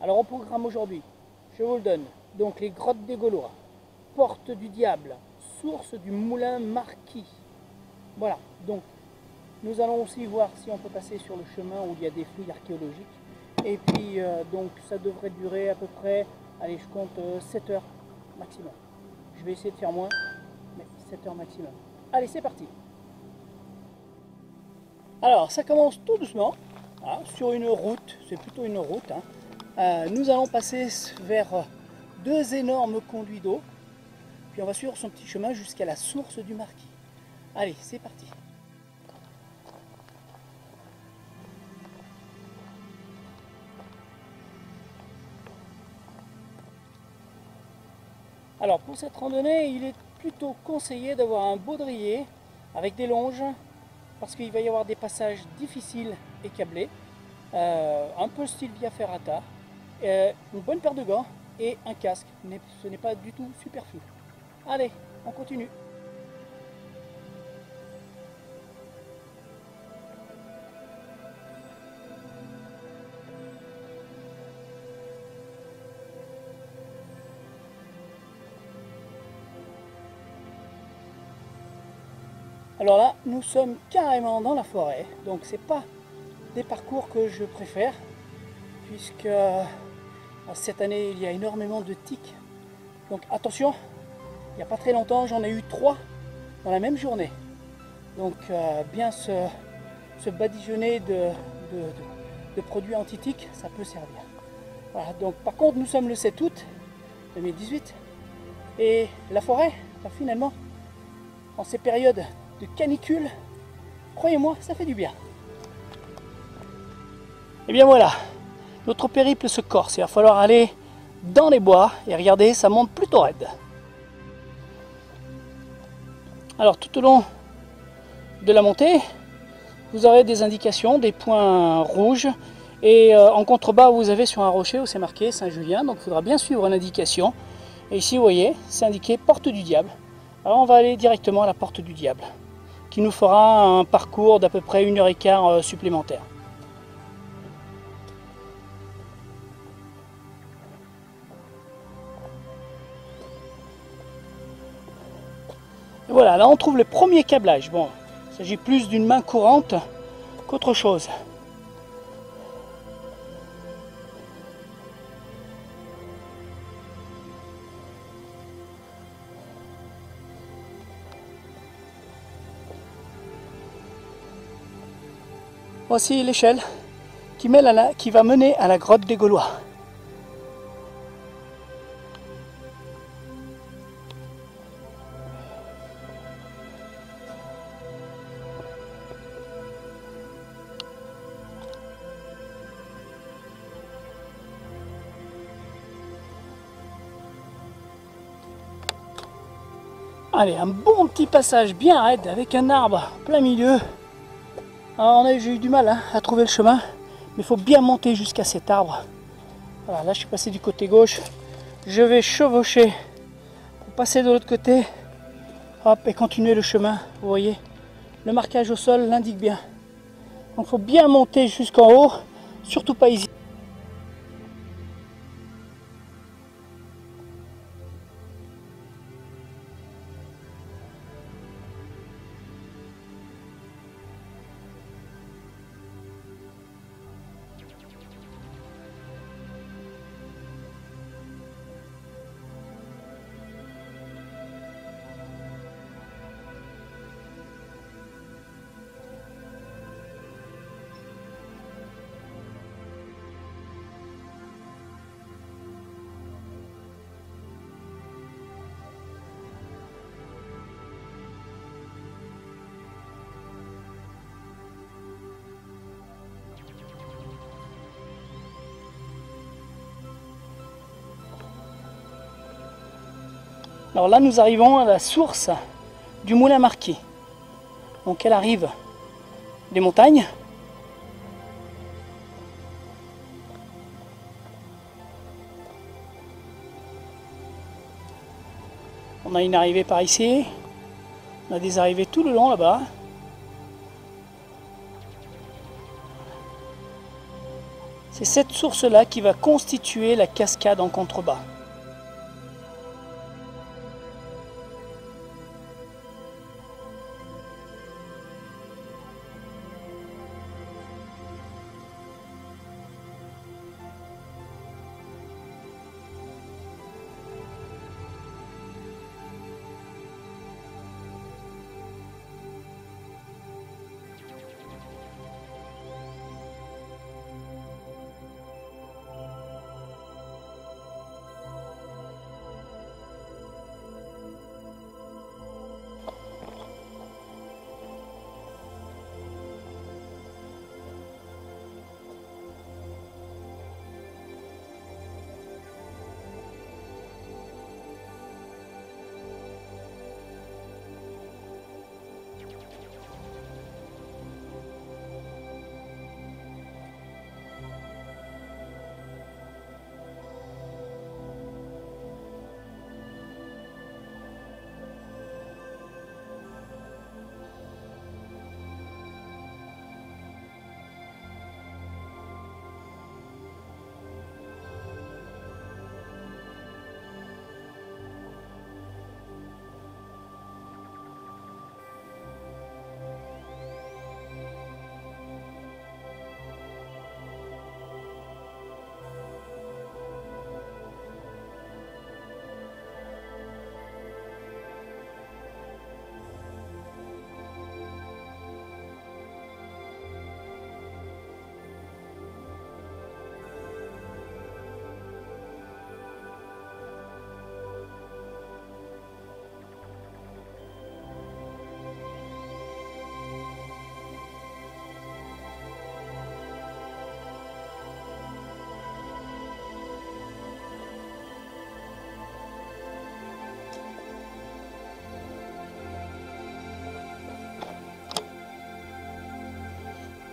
Alors au programme aujourd'hui, je vous le donne, donc les grottes des Gaulois, porte du diable, source du moulin Marquis. Voilà, donc nous allons aussi voir si on peut passer sur le chemin où il y a des fouilles archéologiques. Et puis donc ça devrait durer à peu près, allez je compte 7 heures maximum. Je vais essayer de faire moins, mais 7 heures maximum. Allez c'est parti. Alors ça commence tout doucement, voilà, sur une route, c'est plutôt une route. Nous allons passer vers deux énormes conduits d'eau, puis on va suivre son petit chemin jusqu'à la source du Marquis. Allez, c'est parti. Alors pour cette randonnée, il est plutôt conseillé d'avoir un baudrier avec des longes, parce qu'il va y avoir des passages difficiles et câblés, un peu style via ferrata, une bonne paire de gants et un casque. Ce n'est pas du tout superflu. Allez, on continue. Alors là, nous sommes carrément dans la forêt, donc c'est pas des parcours que je préfère, puisque cette année il y a énormément de tiques. Donc attention, il n'y a pas très longtemps j'en ai eu 3 dans la même journée. Donc bien se badigeonner de produits anti-tiques, ça peut servir. Voilà, donc par contre nous sommes le 7 août 2018 et la forêt, finalement, en ces périodes de canicule, croyez-moi, ça fait du bien. Et bien voilà, notre périple se corse, il va falloir aller dans les bois et regardez, ça monte plutôt raide. Alors tout au long de la montée, vous aurez des indications, des points rouges, et en contrebas vous avez sur un rocher où c'est marqué Saint-Julien, donc il faudra bien suivre l'indication. Et ici vous voyez, c'est indiqué Porte du Diable. Alors on va aller directement à la Porte du Diable, qui nous fera un parcours d'à peu près 1h15 supplémentaire. Et voilà, là on trouve le premier câblage. Bon, il s'agit plus d'une main courante qu'autre chose. Voici l'échelle qui va mener à la grotte des Gaulois. Allez, un bon petit passage bien raide avec un arbre plein milieu. Alors j'ai eu du mal à trouver le chemin, mais il faut bien monter jusqu'à cet arbre. Voilà, là je suis passé du côté gauche, je vais chevaucher pour passer de l'autre côté, hop, et continuer le chemin. Vous voyez, le marquage au sol l'indique bien. Donc il faut bien monter jusqu'en haut, surtout pas hésiter. Alors là, nous arrivons à la source du moulin Marquis. Donc elle arrive des montagnes. On a une arrivée par ici. On a des arrivées tout le long là-bas. C'est cette source-là qui va constituer la cascade en contrebas.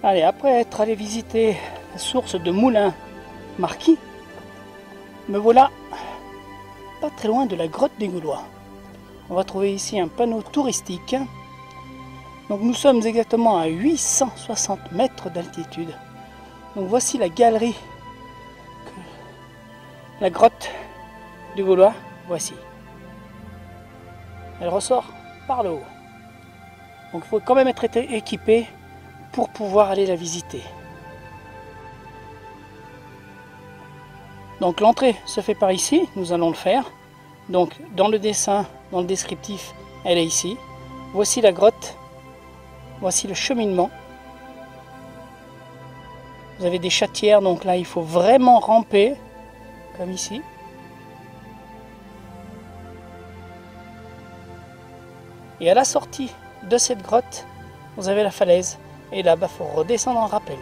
Allez, après être allé visiter la source de Moulin Marquis, me voilà pas très loin de la grotte des Gaulois. On va trouver ici un panneau touristique. Donc nous sommes exactement à 860 mètres d'altitude. Donc voici la galerie, la grotte du Gaulois, voici. Elle ressort par le haut. Donc il faut quand même être équipé pour pouvoir aller la visiter. Donc l'entrée se fait par ici, nous allons le faire. Donc dans le dessin, dans le descriptif, elle est ici. Voici la grotte, voici le cheminement. Vous avez des chatières, donc là il faut vraiment ramper, comme ici. Et à la sortie de cette grotte, vous avez la falaise. Et là, il faut redescendre en rappel.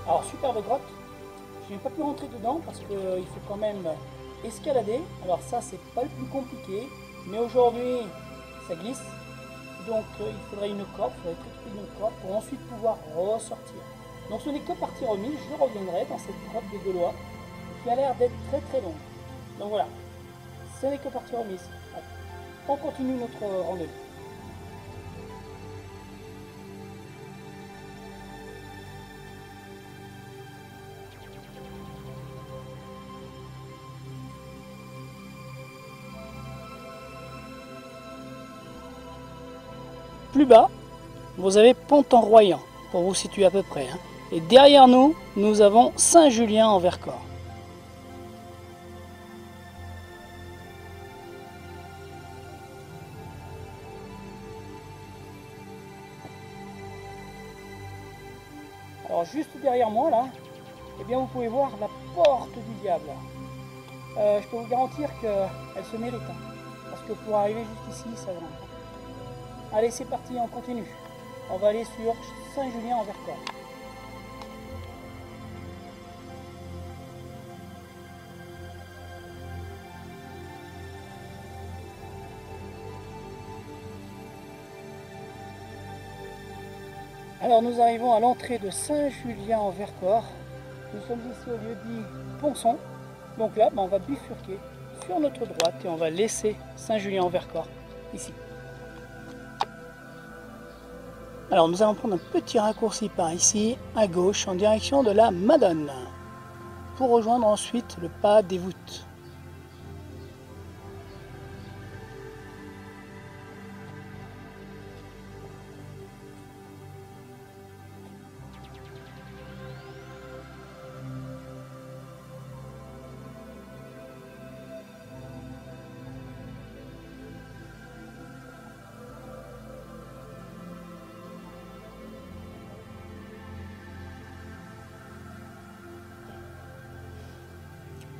Alors superbe grotte, je n'ai pas pu rentrer dedans parce qu'il faut quand même escalader. Alors ça c'est pas le plus compliqué, mais aujourd'hui ça glisse, donc il faudrait une corde, il faudrait équiper une corde pour ensuite pouvoir ressortir. Donc ce n'est que partie remise, je reviendrai dans cette grotte des Gaulois qui a l'air d'être très très longue. Donc voilà, ce n'est que partie remise. On continue notre rendez-vous. Plus bas, vous avez Pont-en-Royans, pour vous situer à peu près. Et derrière nous, nous avons Saint-Julien en Vercors. Alors juste derrière moi, là, eh bien, vous pouvez voir la porte du diable. Je peux vous garantir qu'elle se mérite. Parce que pour arriver jusqu'ici, ça va. Allez, c'est parti, on continue. On va aller sur Saint-Julien en Vercors. Alors nous arrivons à l'entrée de Saint-Julien-en-Vercors. Nous sommes ici au lieu-dit Ponson. Donc là, on va bifurquer sur notre droite et on va laisser Saint-Julien-en-Vercors ici. Alors nous allons prendre un petit raccourci par ici, à gauche, en direction de la Madone, pour rejoindre ensuite le pas des voûtes.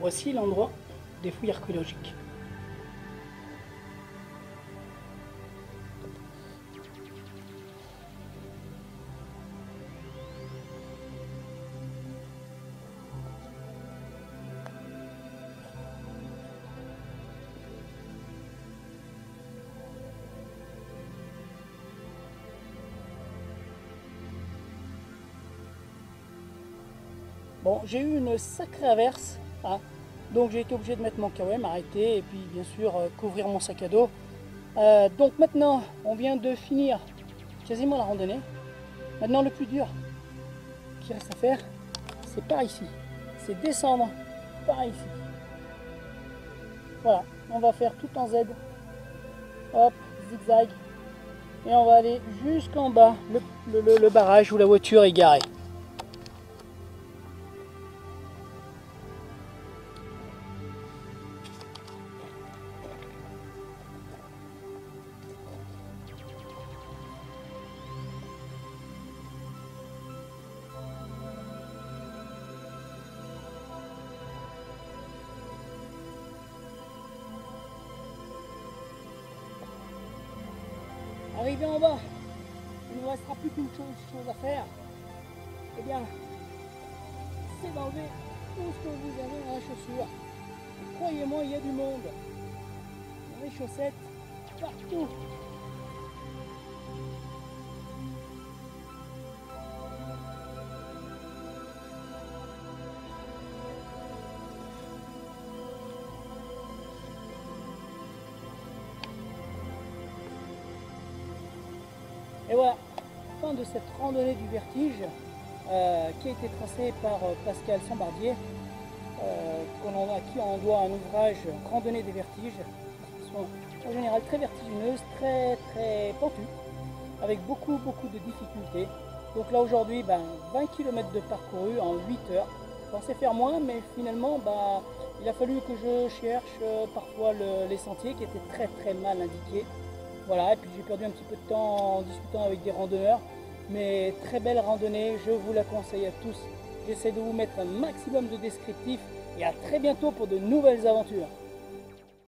Voici l'endroit des fouilles archéologiques. Bon, j'ai eu une sacrée averse, hein, donc j'ai été obligé de mettre mon KOM, arrêter et puis bien sûr couvrir mon sac à dos. Donc maintenant, on vient de finir quasiment la randonnée. Maintenant, le plus dur qui reste à faire, c'est par ici. C'est descendre par ici. Voilà, on va faire tout en Z. Hop, zigzag. Et on va aller jusqu'en bas, le barrage où la voiture est garée. Arrivé en bas, il ne restera plus qu'une chose à faire. Eh bien, c'est d'enlever tout ce que vous avez dans la chaussure. Et croyez-moi, il y a du monde. Dans les chaussettes, partout. Et voilà, fin de cette randonnée du vertige qui a été tracée par Pascal Sambardier, à qui on doit un ouvrage Randonnée des vertiges, qui sont en général très vertigineuses, très pentues, avec beaucoup de difficultés. Donc là aujourd'hui, 20 km de parcouru en 8 heures. Je pensais faire moins, mais finalement il a fallu que je cherche parfois les sentiers qui étaient très mal indiqués. Voilà, et puis j'ai perdu un petit peu de temps en discutant avec des randonneurs, mais très belle randonnée, je vous la conseille à tous. J'essaie de vous mettre un maximum de descriptifs et à très bientôt pour de nouvelles aventures.